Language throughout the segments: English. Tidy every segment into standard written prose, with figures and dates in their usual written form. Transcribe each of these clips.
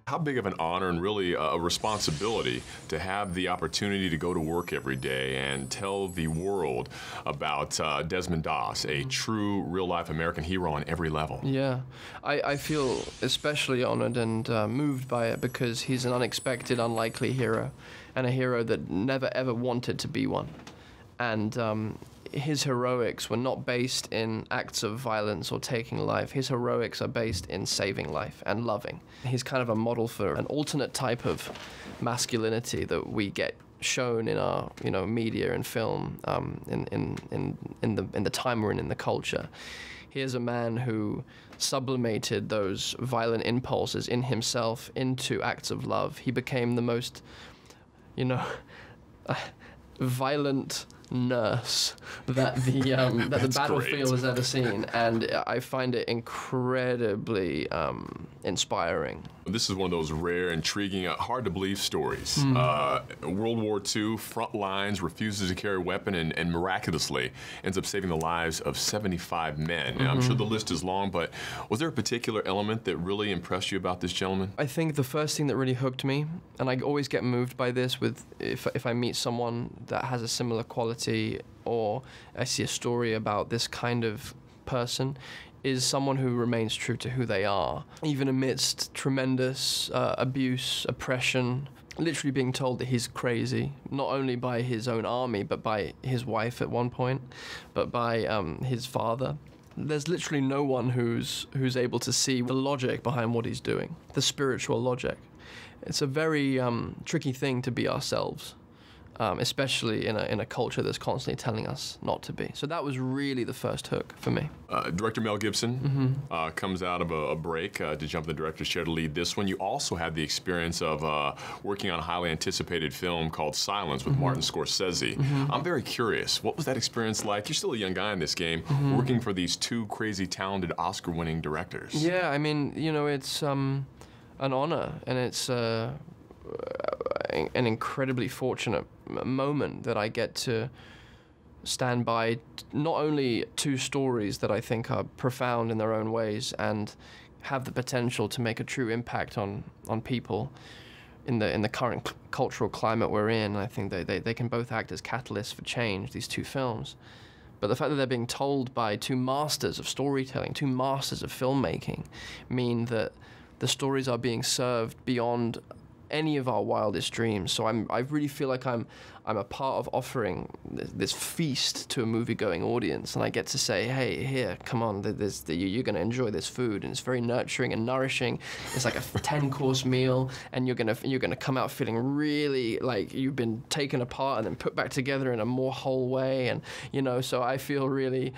How big of an honor and really a responsibility to have the opportunity to go to work every day and tell the world about Desmond Doss, a true real-life American hero on every level? Yeah, I feel especially honored and moved by it because he's an unexpected, unlikely hero, and a hero that never ever wanted to be one. And his heroics were not based in acts of violence or taking life. His heroics are based in saving life and loving. He's kind of a model for an alternate type of masculinity that we get shown in our, media and film, in the time we're in the culture. Here's a man who sublimated those violent impulses in himself into acts of love. He became the most, violent nurse that the battlefield has ever seen, and I find it incredibly inspiring. This is one of those rare, intriguing, hard to believe stories. World War II, front lines, refuses to carry a weapon, and miraculously ends up saving the lives of 75 men. Now, I'm sure the list is long, but was there a particular element that really impressed you about this gentleman? I think the first thing that really hooked me, and I always get moved by this if I meet someone that has a similar quality, or I see a story about this kind of person, is someone who remains true to who they are, even amidst tremendous abuse, oppression, literally being told that he's crazy, not only by his own army, but by his wife at one point, but by his father. There's literally no one who's able to see the logic behind what he's doing, the spiritual logic. It's a very tricky thing to be ourselves. Especially in a culture that's constantly telling us not to be. So that was really the first hook for me. Director Mel Gibson comes out of a break to jump in the director's chair to lead this one. You also had the experience of working on a highly anticipated film called Silence with Martin Scorsese. I'm very curious, what was that experience like? You're still a young guy in this game, working for these two crazy, talented, Oscar-winning directors. Yeah, I mean, it's an honor, and it's an incredibly fortunate moment that I get to stand by not only two stories that I think are profound in their own ways and have the potential to make a true impact on people in the current cultural climate we're in. I think they can both act as catalysts for change, these two films. But the fact that they're being told by two masters of storytelling, two masters of filmmaking, mean that the stories are being served beyond any of our wildest dreams. So I really feel like I'm a part of offering this feast to a movie-going audience, and I get to say, hey, here, come on, you're going to enjoy this food, and it's very nurturing and nourishing. It's like a 10-course meal, and you're gonna come out feeling really like you've been taken apart and then put back together in a more whole way, and so I feel really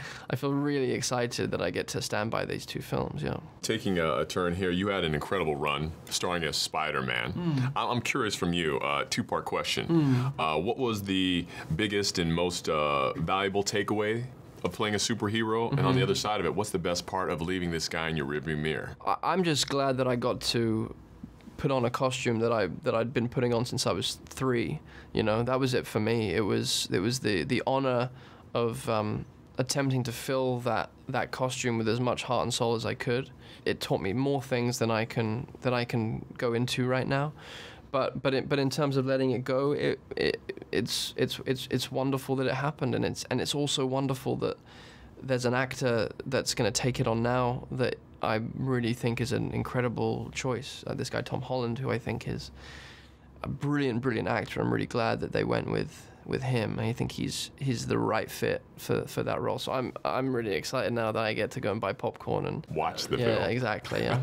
excited that I get to stand by these two films. Yeah. Taking a turn here, you had an incredible run starring as Spider-Man. I'm curious from you, two-part question. What was the biggest and most valuable takeaway of playing a superhero? And on the other side of it, what's the best part of leaving this guy in your rearview mirror? I'm just glad that I got to put on a costume that I'd been putting on since I was 3. That was it for me. It was the honor of attempting to fill that costume with as much heart and soul as I could. It taught me more things than I can go into right now. But in terms of letting it go, it's wonderful that it happened, and it's also wonderful that there's an actor that's going to take it on now that I really think is an incredible choice. This guy Tom Holland, who I think is a brilliant actor. I'm really glad that they went with him. I think he's the right fit for that role. So I'm really excited now that I get to go and buy popcorn and watch the film. Yeah, exactly. Yeah.